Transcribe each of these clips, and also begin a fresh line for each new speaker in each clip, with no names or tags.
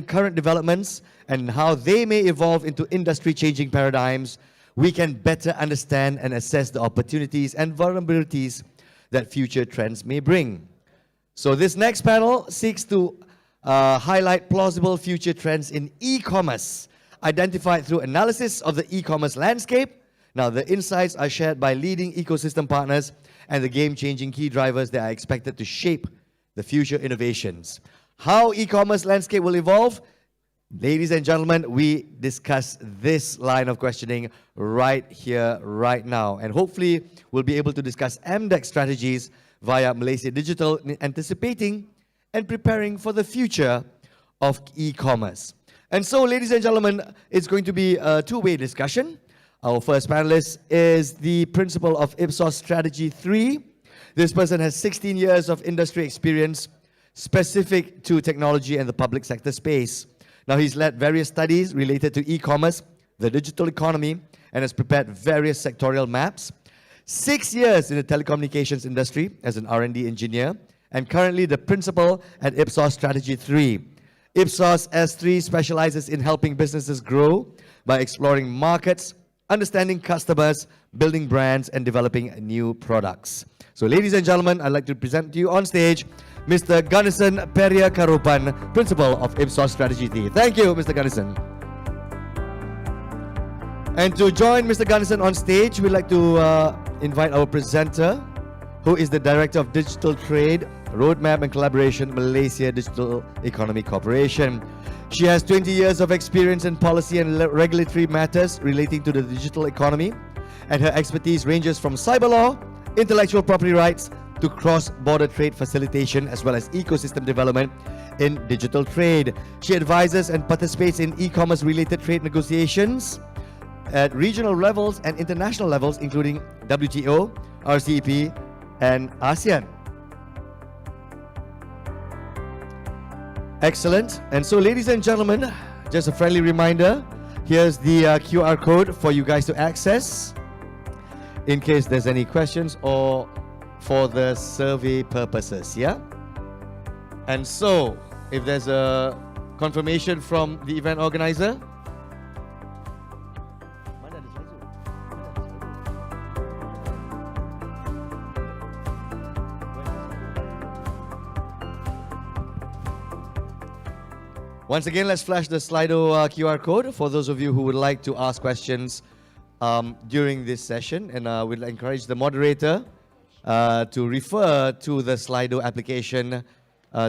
current developments and how they may evolve into industry-changing paradigms, we can better understand and assess the opportunities and vulnerabilities that future trends may bring. So this next panel seeks to highlight plausible future trends in e-commerce, identified through analysis of the e-commerce landscape. Now, the insights are shared by leading ecosystem partners and the game-changing key drivers that are expected to shape the future innovations. How e-commerce landscape will evolve? Ladies and gentlemen, we discuss this line of questioning right here, right now. And hopefully, we'll be able to discuss MDEC strategies via Malaysia Digital, anticipating and preparing for the future of e-commerce. And so, ladies and gentlemen, it's going to be a two-way discussion. Our first panelist is the principal of Ipsos Strategy 3. This person has 16 years of industry experience specific to technology and the public sector space. Now, he's led various studies related to e-commerce, the digital economy, and has prepared various sectorial maps. 6 years in the telecommunications industry as an R&D engineer, and currently the principal at Ipsos Strategy 3. Ipsos S3 specializes in helping businesses grow by exploring markets, understanding customers, building brands, and developing new products. So, ladies and gentlemen, I'd like to present to you on stage Mr. Ganesan Periakarruppan, Principal of Ipsos Strategy 3. Thank you, Mr. Ganesan. And to join Mr. Ganesan on stage, we'd like to invite our presenter, who is the Director of Digital Trade, Roadmap and Collaboration, Malaysia Digital Economy Corporation. She has 20 years of experience in policy and regulatory matters relating to the digital economy, and her expertise ranges from cyber law, intellectual property rights, to cross-border trade facilitation, as well as ecosystem development in digital trade. She advises and participates in e-commerce related trade negotiations at regional levels and international levels, including WTO, RCEP, and ASEAN. Excellent. And so, ladies and gentlemen, just a friendly reminder, here's the QR code for you guys to access in case there's any questions or for the survey purposes, yeah? And so, if there's a confirmation from the event organizer. Once again, let's flash the Slido QR code for those of you who would like to ask questions during this session. And we'll encourage the moderator to refer to the Slido application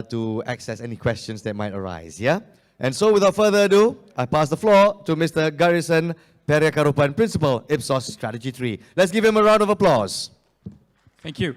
to access any questions that might arise, yeah? And so, without further ado, I pass the floor to Mr. Ganesan Periakarruppan, Principal, Ipsos Strategy 3. Let's give him a round of applause.
Thank you.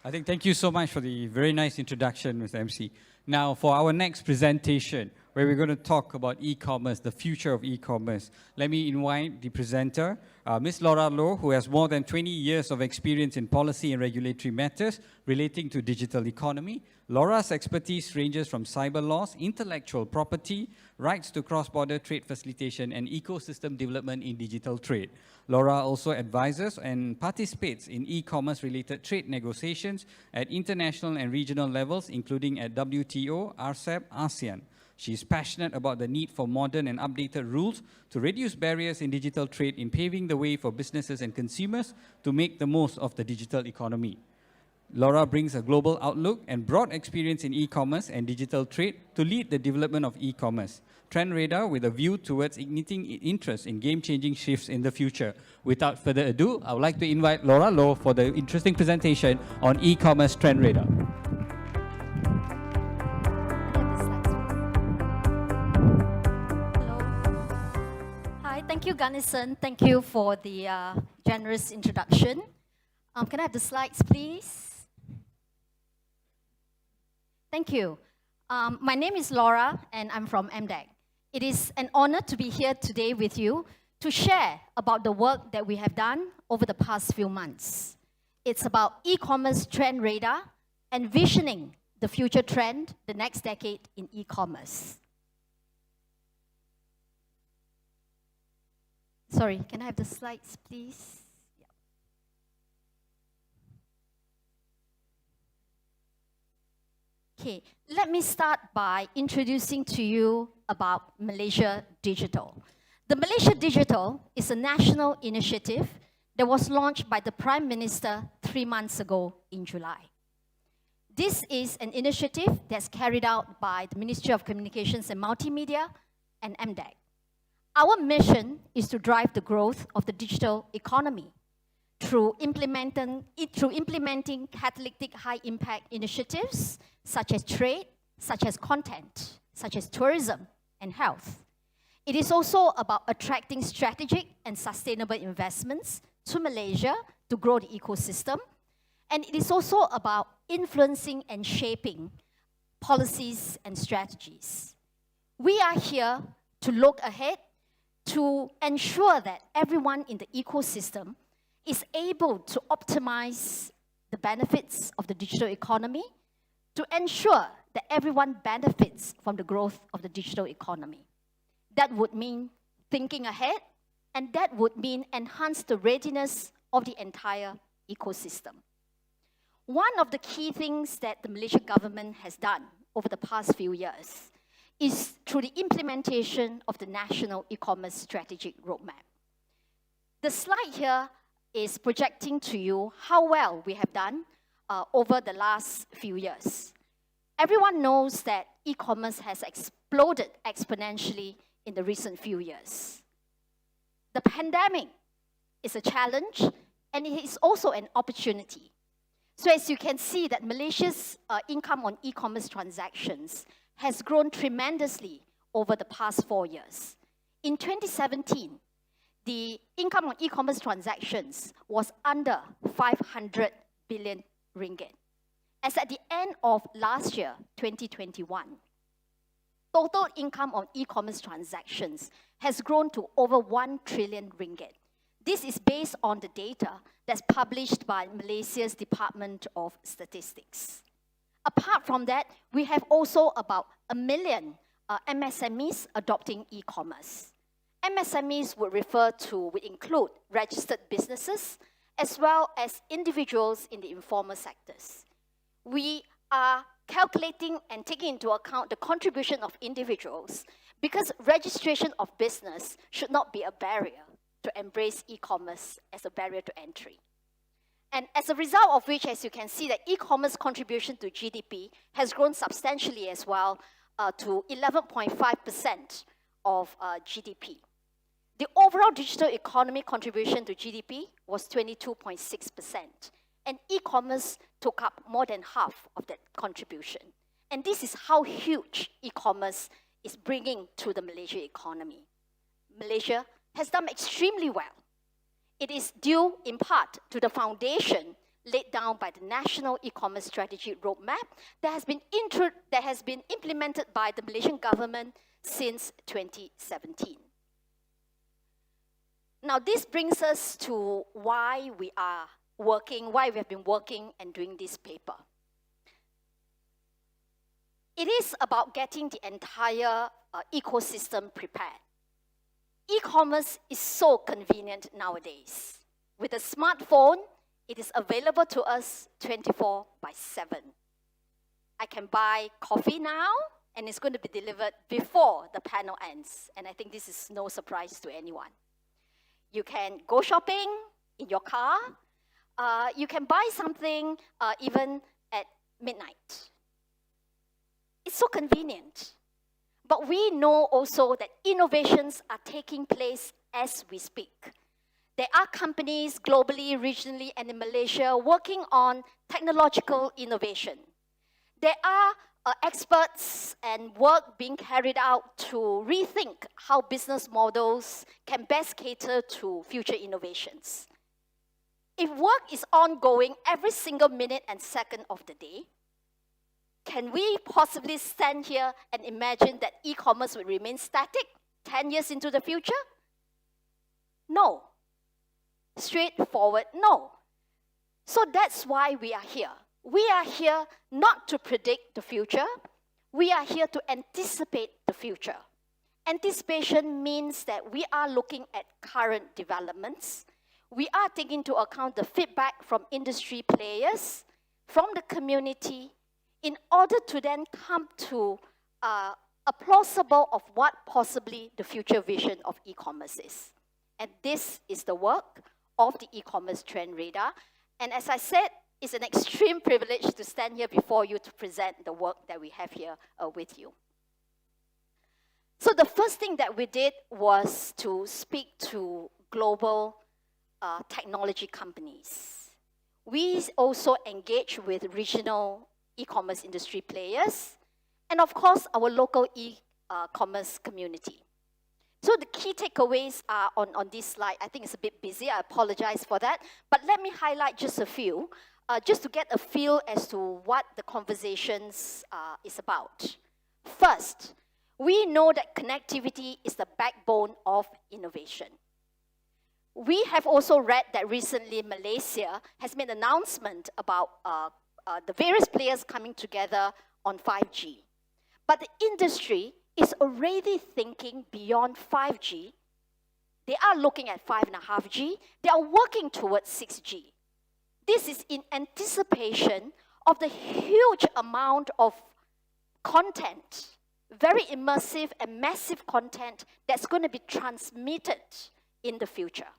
Thank you so much for the very nice introduction, Mr. MC. Now, for our next presentation, where we're going to talk about e-commerce, the future of e-commerce. Let me invite the presenter, Ms. Laura Loh, who has more than 20 years of experience in policy and regulatory matters relating to digital economy. Laura's expertise ranges from cyber laws, intellectual property, rights to cross-border trade facilitation, and ecosystem development in digital trade. Laura also advises and participates in e-commerce related trade negotiations at international and regional levels, including at WTO, RCEP, ASEAN. She is passionate about the need for modern and updated rules to reduce barriers in digital trade in paving the way for businesses and consumers to make the most of the digital economy. Laura brings a global outlook and broad experience in e-commerce and digital trade to lead the development of e-commerce. Trend radar with a view towards igniting interest in game-changing shifts in the future. Without further ado, I would like to invite Laura Loh for the interesting presentation on e-commerce trend radar.
Thank you, Ganesan. Thank you for the generous introduction. Can I have the slides, please? Thank you. My name is Laura, and I'm from MDEC. It is an honor to be here today with you to share about the work that we have done over the past few months. It's about e-commerce trend radar, envisioning the future trend, the next decade in e-commerce. Sorry, can I have the slides, please? Yeah. Okay, let me start by introducing to you about Malaysia Digital. The Malaysia Digital is a national initiative that was launched by the Prime Minister 3 months ago in July. This is an initiative that's carried out by the Ministry of Communications and Multimedia and MDEC. Our mission is to drive the growth of the digital economy through implementing catalytic high-impact initiatives such as trade, such as content, such as tourism and health. It is also about attracting strategic and sustainable investments to Malaysia to grow the ecosystem. And it is also about influencing and shaping policies and strategies. We are here to look ahead to ensure that everyone in the ecosystem is able to optimize the benefits of the digital economy, to ensure that everyone benefits from the growth of the digital economy. That would mean thinking ahead, and that would mean enhance the readiness of the entire ecosystem. One of the key things that the Malaysian government has done over the past few years is through the implementation of the National E-commerce Strategic Roadmap. The slide here is projecting to you how well we have done over the last few years. Everyone knows that e-commerce has exploded exponentially in the recent few years. The pandemic is a challenge, and it is also an opportunity. So as you can see that Malaysia's income on e-commerce transactions has grown tremendously over the past 4 years. In 2017, the income on e-commerce transactions was under 500 billion ringgit. As at the end of last year, 2021, total income on e-commerce transactions has grown to over 1 trillion ringgit. This is based on the data that's published by Malaysia's Department of Statistics. Apart from that, we have also about 1 million MSMEs adopting e-commerce. MSMEs would include registered businesses as well as individuals in the informal sectors. We are calculating and taking into account the contribution of individuals because registration of business should not be a barrier to embrace e-commerce as a barrier to entry. And as a result of which, as you can see, that e-commerce contribution to GDP has grown substantially as well to 11.5% of GDP. The overall digital economy contribution to GDP was 22.6%, and e-commerce took up more than half of that contribution. And this is how huge e-commerce is bringing to the Malaysia economy. Malaysia has done extremely well. It is due in part to the foundation laid down by the National E-commerce Strategy Roadmap that has been implemented by the Malaysian government since 2017. Now, this brings us to why we have been working and doing this paper. It is about getting the entire ecosystem prepared. E-commerce is so convenient nowadays. With a smartphone, it is available to us 24/7. I can buy coffee now, and it's going to be delivered before the panel ends. And I think this is no surprise to anyone. You can go shopping in your car. You can buy something even at midnight. It's so convenient. But we know also that innovations are taking place as we speak. There are companies globally, regionally, and in Malaysia working on technological innovation. There are experts and work being carried out to rethink how business models can best cater to future innovations. If work is ongoing every single minute and second of the day, can we possibly stand here and imagine that e-commerce will remain static 10 years into the future? No. Straightforward, no. So that's why we are here. We are here not to predict the future. We are here to anticipate the future. Anticipation means that we are looking at current developments. We are taking into account the feedback from industry players, from the community, in order to then come to a plausible of what possibly the future vision of e-commerce is. And this is the work of the e-commerce trend radar. And as I said, it's an extreme privilege to stand here before you to present the work that we have here with you. So the first thing that we did was to speak to global technology companies. We also engage with regional e-commerce industry players, and of course, our local e-commerce community. So the key takeaways are on this slide. I think it's a bit busy, I apologize for that, but let me highlight just a few, just to get a feel as to what the conversations is about. First, we know that connectivity is the backbone of innovation. We have also read that recently Malaysia has made an announcement about the various players coming together on 5G. But the industry is already thinking beyond 5G. They are looking at 5.5G. They are working towards 6G. This is in anticipation of the huge amount of content, very immersive and massive content that's going to be transmitted in the future.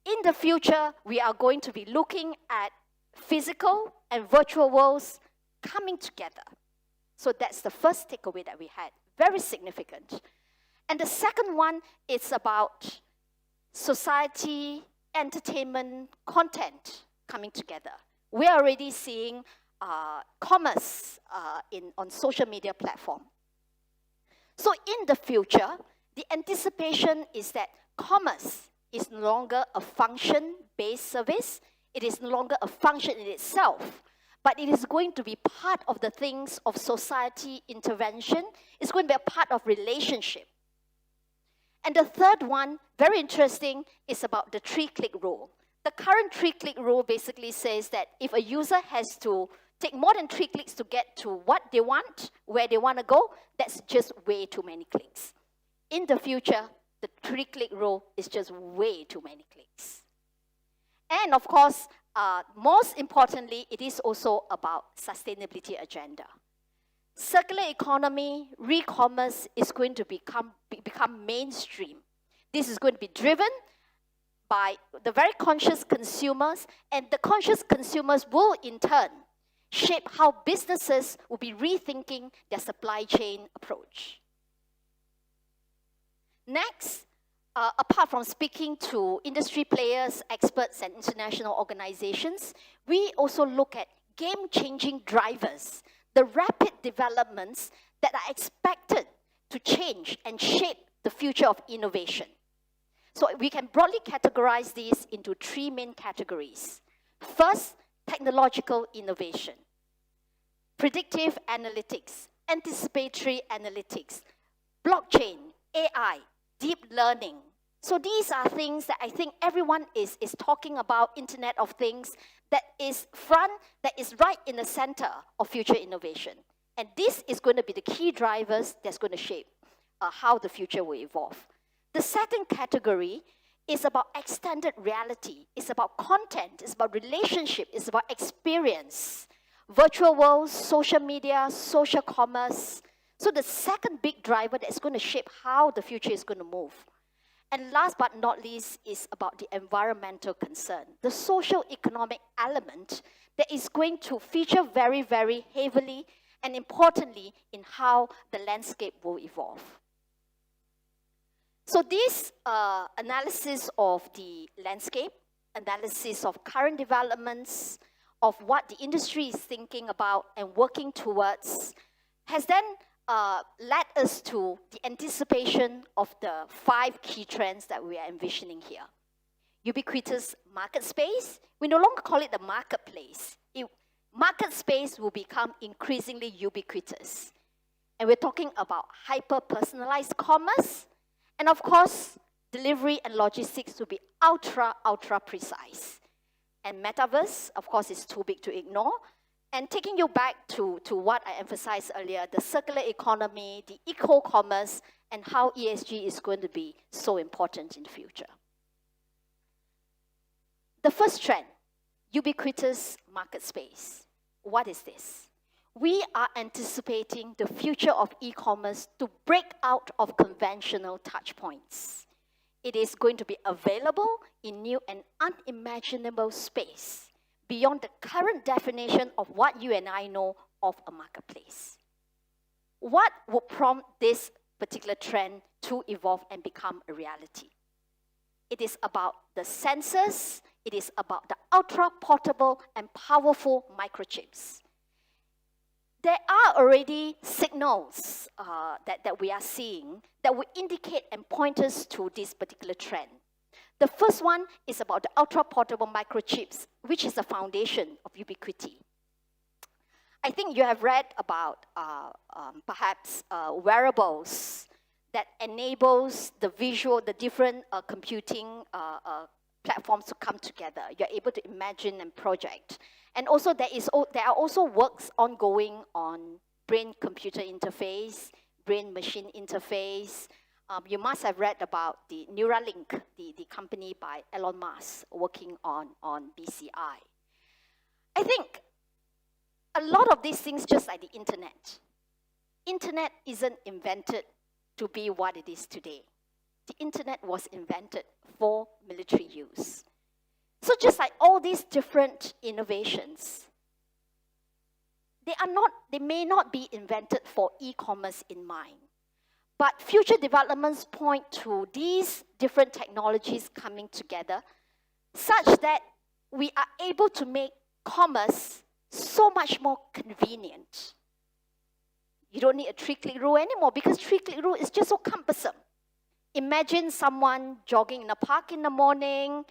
In the future, we are going to be looking at physical and virtual worlds coming together. So that's the first takeaway that we had, very significant. And the second one is about society, entertainment, content coming together. We are already seeing commerce on social media platform. So in the future, the anticipation is that commerce is no longer a function-based service. It is no longer a function in itself, but it is going to be part of the things of society intervention. It's going to be a part of relationship. And the third one, very interesting, is about the 3-click rule. The current 3-click rule basically says that if a user has to take more than 3 clicks to get to what they want, where they want to go, that's just way too many clicks. In the future, the 3-click rule is just way too many clicks. And of course, most importantly, it is also about sustainability agenda. Circular economy, re-commerce is going to become mainstream. This is going to be driven by the very conscious consumers, and the conscious consumers will in turn shape how businesses will be rethinking their supply chain approach. Next, apart from speaking to industry players, experts, and international organizations, we also look at game-changing drivers, the rapid developments that are expected to change and shape the future of innovation. So we can broadly categorize these into 3 main categories. First, technological innovation, predictive analytics, anticipatory analytics, blockchain, AI, deep learning. So these are things that I think everyone is talking about, Internet of Things, that is right in the center of future innovation. And this is going to be the key drivers that's going to shape how the future will evolve. The second category is about extended reality. It's about content, it's about relationship, it's about experience. Virtual worlds, social media, social commerce. So the second big driver that's going to shape how the future is going to move. And last but not least is about the environmental concern, the social economic element that is going to feature very, very heavily and importantly in how the landscape will evolve. So this analysis of the landscape, analysis of current developments, of what the industry is thinking about and working towards, has then led us to the anticipation of the 5 key trends that we are envisioning here. Ubiquitous market space. We no longer call it the marketplace. Market space will become increasingly ubiquitous. And we're talking about hyper-personalized commerce. And of course, delivery and logistics will be ultra precise. And metaverse, of course, is too big to ignore. And taking you back to what I emphasized earlier, the circular economy, the eco-commerce, and how ESG is going to be so important in the future. The first trend, ubiquitous market space. What is this? We are anticipating the future of e-commerce to break out of conventional touchpoints. It is going to be available in new and unimaginable space beyond the current definition of what you and I know of a marketplace. What would prompt this particular trend to evolve and become a reality? It is about the sensors, it is about the ultra-portable and powerful microchips. There are already signals that we are seeing that will indicate and point us to this particular trend. The first one is about the ultra-portable microchips, which is the foundation of ubiquity. I think you have read about perhaps wearables that enables the different computing platforms to come together. You're able to imagine and project. And also there are also works ongoing on brain-computer interface, brain-machine interface. You must have read about the Neuralink, the company by Elon Musk working on BCI. I think a lot of these things, just like the internet. Internet isn't invented to be what it is today. The internet was invented for military use. So just like all these different innovations, they may not be invented for e-commerce in mind. But future developments point to these different technologies coming together such that we are able to make commerce so much more convenient. You don't need a 3-click rule anymore because 3-click rule is just so cumbersome. Imagine someone jogging in a park in the morning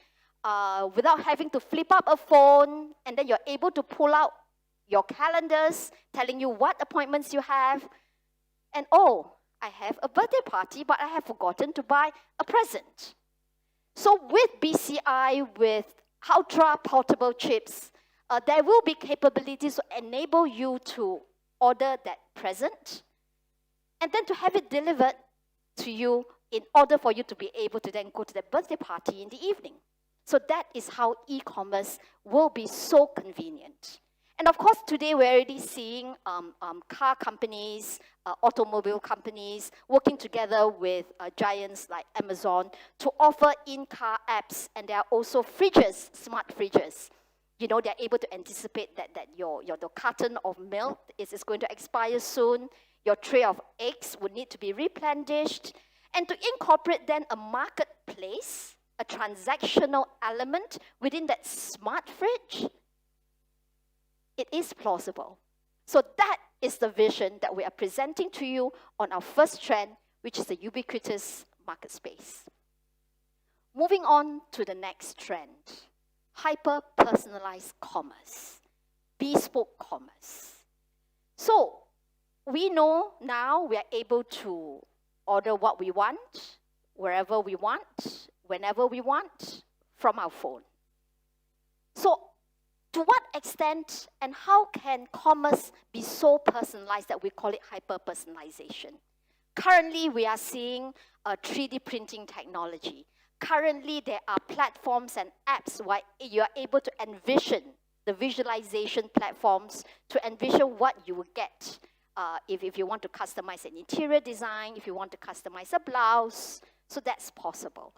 without having to flip up a phone, and then you're able to pull out your calendars telling you what appointments you have. And oh, I have a birthday party, but I have forgotten to buy a present. So with BCI, with ultra-portable chips, there will be capabilities to enable you to order that present and then to have it delivered to you in order for you to be able to then go to the birthday party in the evening. So that is how e-commerce will be so convenient. And of course, today we're already seeing car companies, automobile companies working together with giants like Amazon to offer in-car apps, and there are also fridges, smart fridges. You know, they're able to anticipate that your carton of milk is going to expire soon. Your tray of eggs would need to be replenished. And to incorporate then a marketplace, a transactional element within that smart fridge, it is plausible. So that is the vision that we are presenting to you on our first trend, which is the ubiquitous market space. Moving on to the next trend. Hyper-personalized commerce, bespoke commerce. So we know now we are able to order what we want, wherever we want, whenever we want, from our phone. So to what extent and how can commerce be so personalized that we call it hyper-personalization? Currently, we are seeing 3D printing technology. Currently, there are platforms and apps where you are able to envision the visualization platforms to envision what you will get if you want to customize an interior design, if you want to customize a blouse. So that's possible.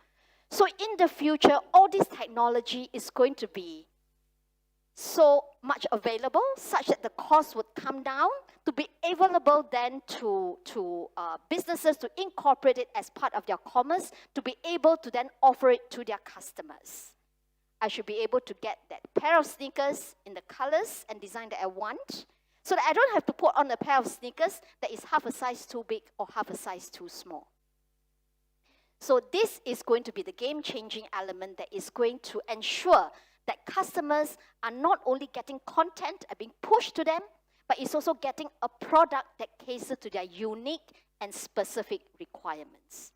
So in the future, all this technology is going to be so much available such that the cost would come down to be available then to businesses to incorporate it as part of their commerce, to be able to then offer it to their customers. I should be able to get that pair of sneakers in the colors and design that I want, so that I don't have to put on a pair of sneakers that is half a size too big or half a size too small. So this is going to be the game-changing element that is going to ensure that customers are not only getting content and being pushed to them, but it's also getting a product that caters to their unique and specific requirements.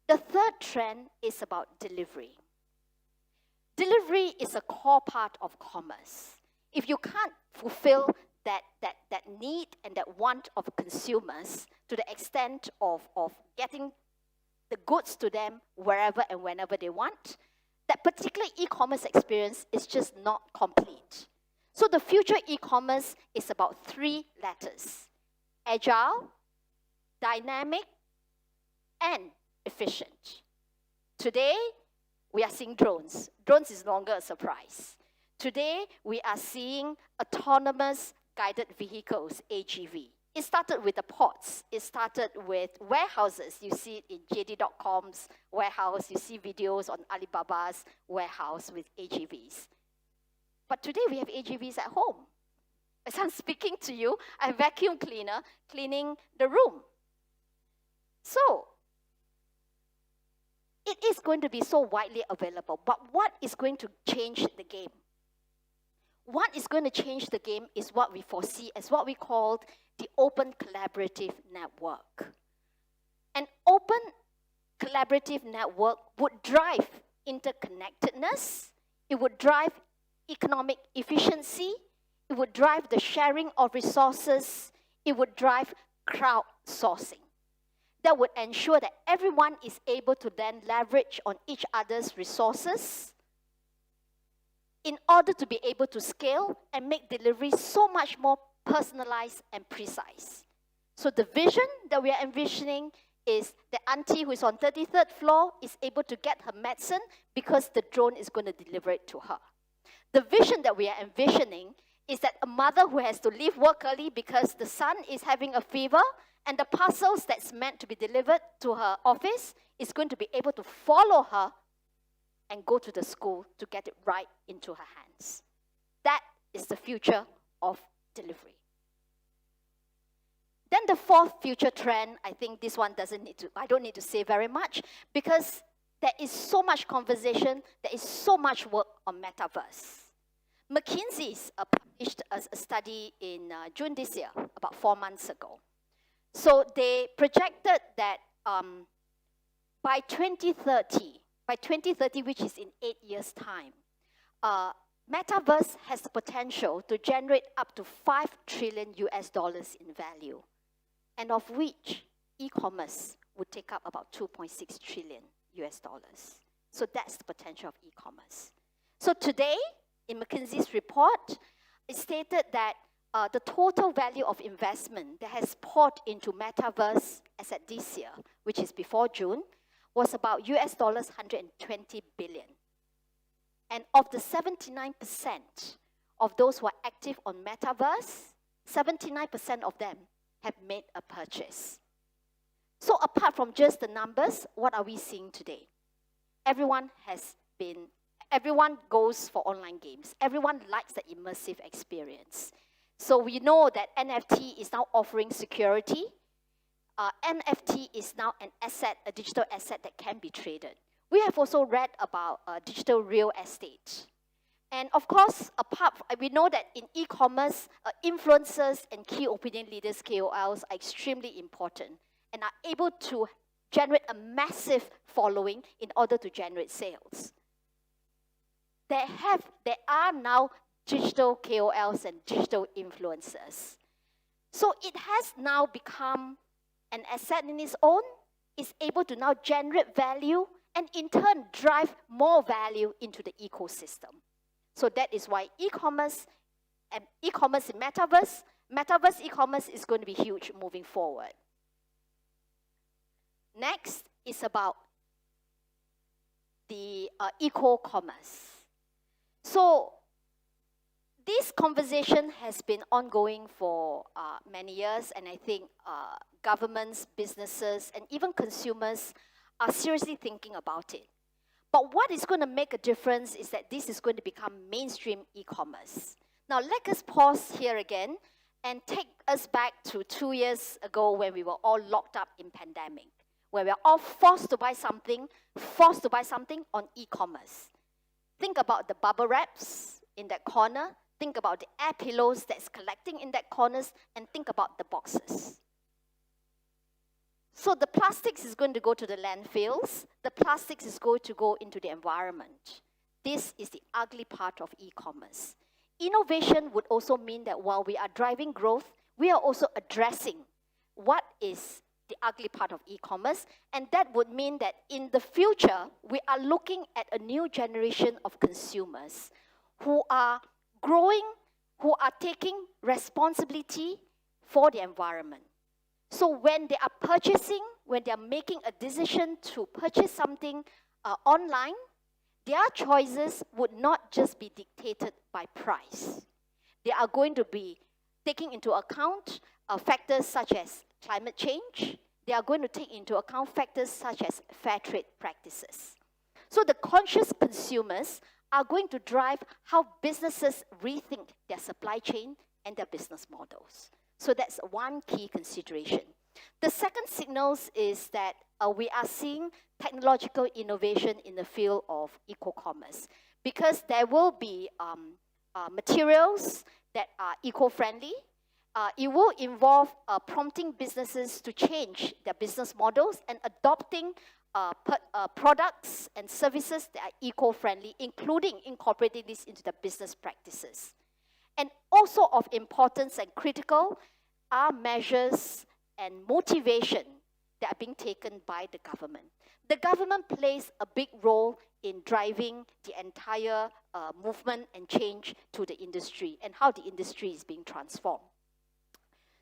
The third trend is about delivery. Delivery is a core part of commerce. If you can't fulfill that need and that want of consumers to the extent of getting the goods to them wherever and whenever they want, that particular e-commerce experience is just not complete. So the future e-commerce is about 3 letters: agile, dynamic, and efficient. Today, we are seeing drones. Drones is no longer a surprise. Today, we are seeing autonomous guided vehicles, AGV. It started with the ports. It started with warehouses. You see it in JD.com's warehouse. You see videos on Alibaba's warehouse with AGVs. But today, we have AGVs at home. As I'm speaking to you, I have a vacuum cleaner cleaning the room. So, it is going to be so widely available, but what is going to change the game? What is going to change the game is what we foresee as what we call the open collaborative network. An open collaborative network would drive interconnectedness, it would drive economic efficiency, it would drive the sharing of resources, it would drive crowdsourcing. That would ensure that everyone is able to then leverage on each other's resources in order to be able to scale and make delivery so much more personalized and precise. So the vision that we are envisioning is the auntie who is on 33rd floor is able to get her medicine because the drone is going to deliver it to her. The vision that we are envisioning is that a mother who has to leave work early because the son is having a fever and the parcels that's meant to be delivered to her office is going to be able to follow her and go to the school to get it right into her hands. That is the future of delivery. Then the 4th future trend, I think this one I don't need to say very much because there is so much conversation, there is so much work on metaverse. McKinsey's published a study in June this year, about 4 months ago. So they projected that by 2030, which is in 8 years' time, metaverse has the potential to generate up to $5 trillion in value, and of which e-commerce would take up about $2.6 trillion. So that's the potential of e-commerce. So today, in McKinsey's report, it stated that the total value of investment that has poured into metaverse as at this year, which is before June, was about $120 billion. And of the 79% of those who are active on metaverse, 79% of them have made a purchase. So apart from just the numbers, what are we seeing today? Everyone goes for online games. Everyone likes the immersive experience. So we know that NFT is now offering security. NFT is now an asset, a digital asset that can be traded. We have also read about digital real estate. And of course, we know that in e-commerce, influencers and key opinion leaders, KOLs, are extremely important and are able to generate a massive following in order to generate sales. There are now digital KOLs and digital influencers. So it has now become an asset in its own, is able to now generate value and in turn drive more value into the ecosystem. So that is why e-commerce and e-commerce in metaverse e-commerce is going to be huge moving forward. Next is about the eco-commerce. So this conversation has been ongoing for many years, and I think governments, businesses, and even consumers are seriously thinking about it. But what is going to make a difference is that this is going to become mainstream e-commerce. Now, let us pause here again and take us back to 2 years ago when we were all locked up in pandemic, where we are all forced to buy something on e-commerce. Think about the bubble wraps in that corner. Think about the air pillows that's collecting in that corners, and think about the boxes. So the plastics is going to go to the landfills. The plastics is going to go into the environment. This is the ugly part of e-commerce. Innovation would also mean that while we are driving growth, we are also addressing what is the ugly part of e-commerce, and that would mean that in the future, we are looking at a new generation of consumers who are growing who are taking responsibility for the environment. So when they are purchasing, when they are making a decision to purchase something online, their choices would not just be dictated by price. They are going to be taking into account factors such as climate change. They are going to take into account factors such as fair trade practices. So the conscious consumers are going to drive how businesses rethink their supply chain and their business models. So that's one key consideration. The second signals is that we are seeing technological innovation in the field of eco-commerce, because there will be materials that are eco-friendly. It will involve prompting businesses to change their business models and adopting products and services that are eco-friendly, including incorporating this into their business practices. And also of importance and critical are measures and motivation that are being taken by the government. The government plays a big role in driving the entire movement and change to the industry and how the industry is being transformed.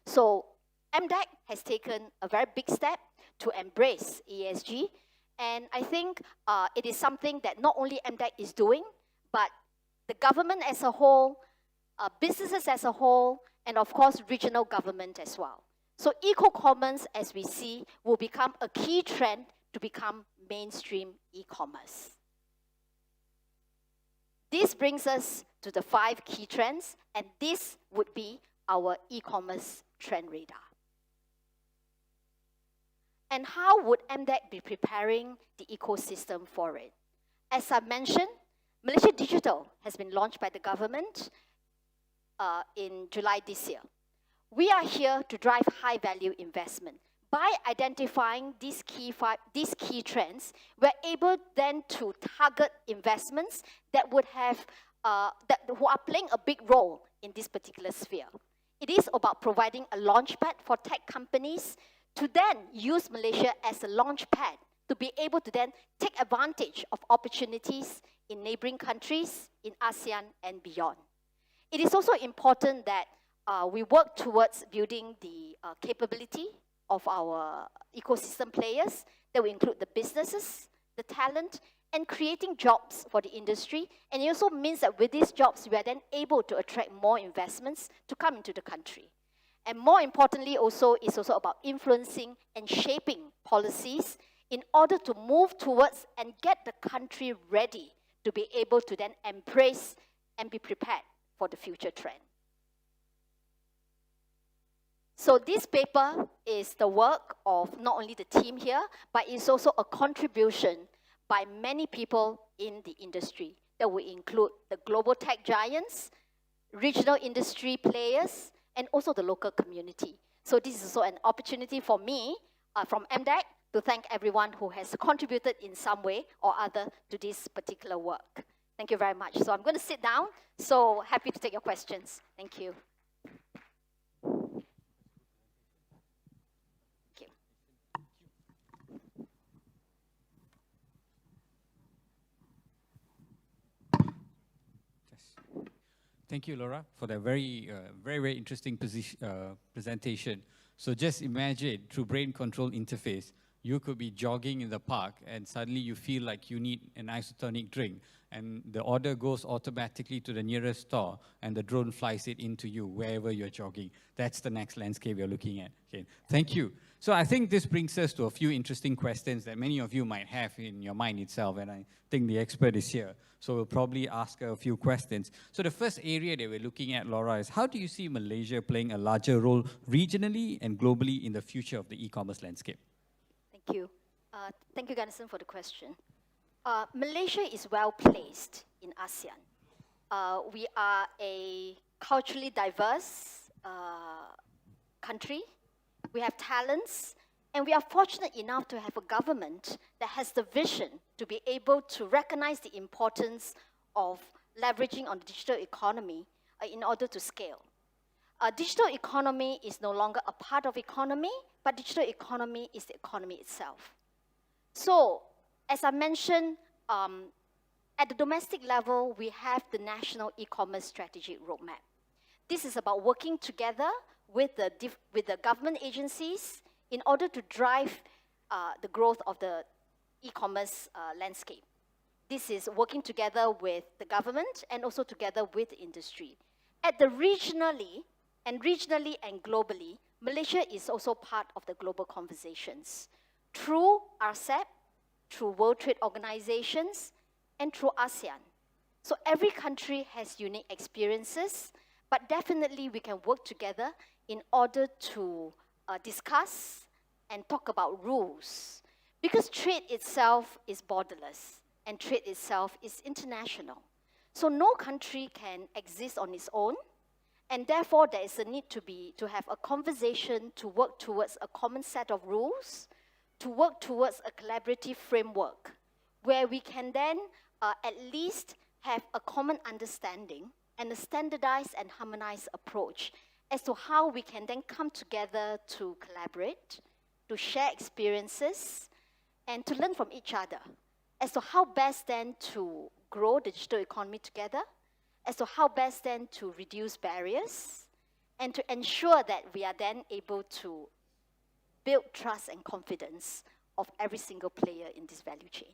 So MDEC has taken a very big step to embrace ESG, and I think it is something that not only MDEC is doing, but the government as a whole, businesses as a whole, and of course regional government as well. So eco-commerce, as we see, will become a key trend to become mainstream e-commerce. This brings us to the 5 key trends, and this would be our e-commerce trend radar. And how would MDEC be preparing the ecosystem for it? As I mentioned, Malaysia Digital has been launched by the government in July this year. We are here to drive high-value investment. By identifying these key trends, we're able then to target investments that would have who are playing a big role in this particular sphere. It is about providing a launchpad for tech companies to then use Malaysia as a launchpad to be able to then take advantage of opportunities in neighboring countries, in ASEAN and beyond. It is also important that we work towards building the capability of our ecosystem players, that will include the businesses, the talent, and creating jobs for the industry. And it also means that with these jobs, we are then able to attract more investments to come into the country. And more importantly also, it's also about influencing and shaping policies in order to move towards and get the country ready to be able to then embrace and be prepared for the future trend. So this paper is the work of not only the team here, but it's also a contribution by many people in the industry that will include the global tech giants, regional industry players, and also the local community. So this is also an opportunity for me from MDEC to thank everyone who has contributed in some way or other to this particular work. Thank you very much. So I'm going to sit down. So happy to take your questions. Thank you.
Thank you, Laura, for that very interesting presentation. So just imagine, through brain control interface, you could be jogging in the park and suddenly you feel like you need an isotonic drink, and the order goes automatically to the nearest store and the drone flies it into you wherever you're jogging. That's the next landscape you're looking at. Okay, thank you. So I think this brings us to a few interesting questions that many of you might have in your mind itself, and I think the expert is here. So we'll probably ask her a few questions. So the first area that we're looking at, Laura, is how do you see Malaysia playing a larger role regionally and globally in the future of the e-commerce landscape?
Thank you. Thank you, Ganesan, for the question. Malaysia is well placed in ASEAN. We are a culturally diverse country. We have talents, and we are fortunate enough to have a government that has the vision to be able to recognize the importance of leveraging on the digital economy in order to scale. Digital economy is no longer a part of economy, but digital economy is the economy itself. So, as I mentioned, at the domestic level, we have the National E-commerce Strategic Roadmap. This is about working together with the government agencies in order to drive the growth of the e-commerce landscape. This is working together with the government and also together with the industry. At the regionally and globally, Malaysia is also part of the global conversations through RCEP, through World Trade Organizations, and through ASEAN. So every country has unique experiences, but definitely we can work together in order to discuss and talk about rules. Because trade itself is borderless, and trade itself is international. So no country can exist on its own, and therefore there is a need to have a conversation to work towards a common set of rules, to work towards a collaborative framework, where we can then at least have a common understanding and a standardized and harmonized approach as to how we can then come together to collaborate, to share experiences, and to learn from each other as to how best then to grow the digital economy together, as to how best then to reduce barriers, and to ensure that we are then able to build trust and confidence of every single player in this value chain.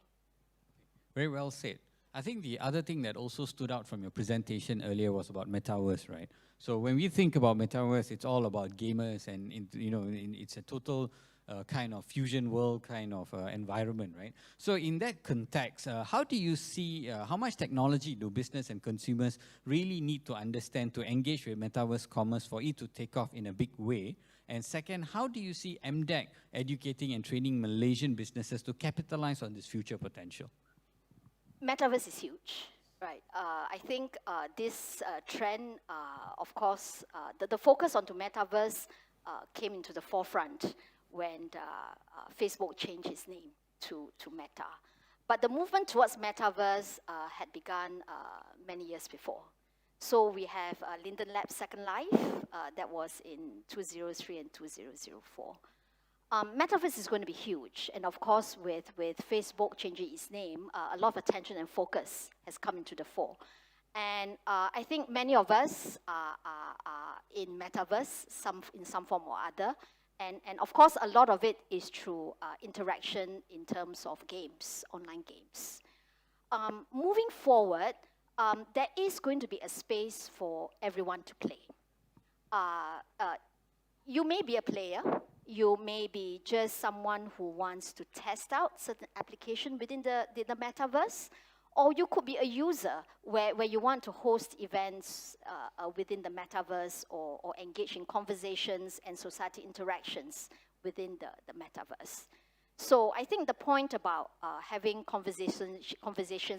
Very well said. I think the other thing that also stood out from your presentation earlier was about metaverse, right? So when we think about metaverse, it's all about gamers, and it's a total kind of fusion world kind of environment, right? So in that context, how do you see, how much technology do business and consumers really need to understand to engage with metaverse commerce for it to take off in a big way? And second, how do you see MDEC educating and training Malaysian businesses to capitalize on this future potential?
Metaverse is huge, right? I think this trend, of course, the focus onto metaverse came into the forefront when Facebook changed its name to Meta. But the movement towards metaverse had begun many years before. So we have Linden Lab's Second Life, that was in 2003 and 2004. Metaverse is going to be huge, and of course with Facebook changing its name, a lot of attention and focus has come into the fore. And I think many of us are in Metaverse in some form or other, and of course a lot of it is through interaction in terms of games, online games. Moving forward, there is going to be a space for everyone to play. You may be a player, you may be just someone who wants to test out certain application within the metaverse, or you could be a user where you want to host events within the metaverse or engage in conversations and society interactions within the metaverse. So I think the point about having conversations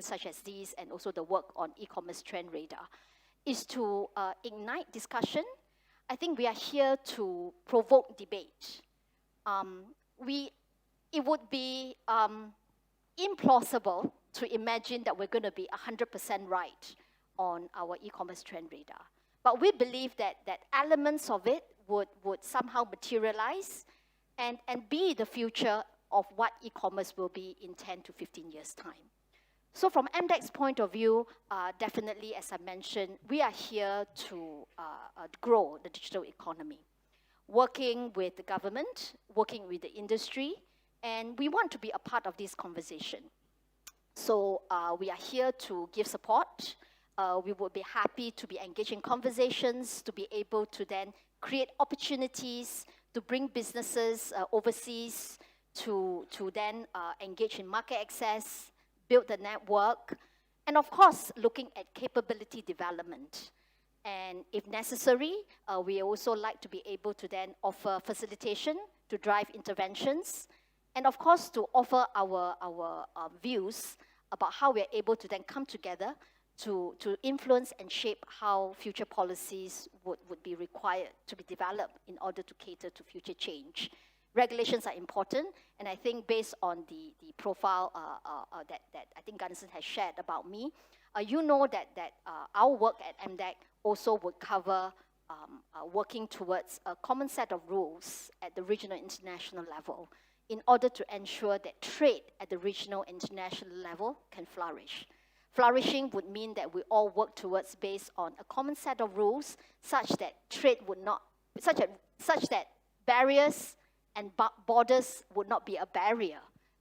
such as these, and also the work on e-commerce trend radar, is to ignite discussion. I think we are here to provoke debate. It would be implausible to imagine that we're going to be 100% right on our e-commerce trend radar. But we believe that elements of it would somehow materialize and be the future of what e-commerce will be in 10 to 15 years' time. So from MDEC's point of view, definitely, as I mentioned, we are here to grow the digital economy, working with the government, working with the industry, and we want to be a part of this conversation. So we are here to give support. We would be happy to be engaged in conversations, to be able to then create opportunities to bring businesses overseas, to then engage in market access, build the network, and of course, looking at capability development. And if necessary, we also like to be able to then offer facilitation to drive interventions, and of course, to offer our views about how we are able to then come together to influence and shape how future policies would be required to be developed in order to cater to future change. Regulations are important, and I think based on the profile that I think Ganesan has shared about me, you know that our work at MDEC also would cover working towards a common set of rules at the regional international level in order to ensure that trade at the regional international level can flourish. Flourishing would mean that we all work towards based on a common set of rules, such that trade would not, such that barriers and borders would not be a barrier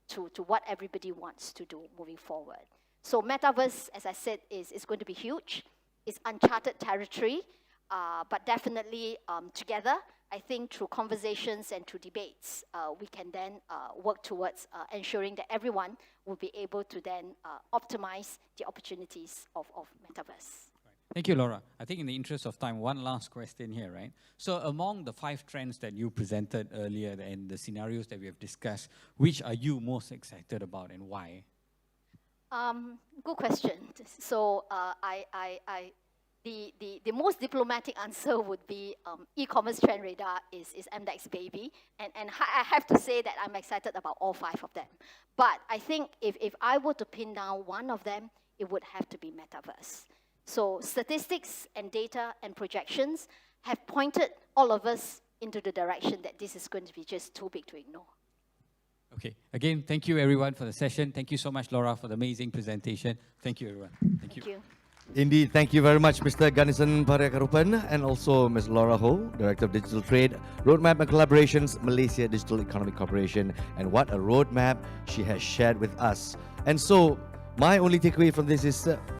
to what everybody wants to do moving forward. So metaverse, as I said, is going to be huge. It's uncharted territory, but definitely together, I think through conversations and through debates, we can then work towards ensuring that everyone will be able to then optimize the opportunities of metaverse.
Thank you, Laura. I think in the interest of time, one last question here, right? So among the 5 trends that you presented earlier and the scenarios that we have discussed, which are you most excited about and why?
Good question. So the most diplomatic answer would be e-commerce trend radar is MDEC's baby. And I have to say that I'm excited about all 5 of them. But I think if I were to pin down one of them, it would have to be metaverse. So statistics and data and projections have pointed all of us into the direction that this is going to be just too big to ignore.
Okay, again, thank you everyone for the session. Thank you so much, Laura, for the amazing presentation. Thank you, everyone. Thank you.
Thank you.
Indeed, thank you very much, Mr. Ganesan Periakarruppan, and also Ms. Laura Ho, Director of Digital Trade, Roadmap and Collaborations, Malaysia Digital Economic Corporation, and what a roadmap she has shared with us. And so, my only takeaway from this is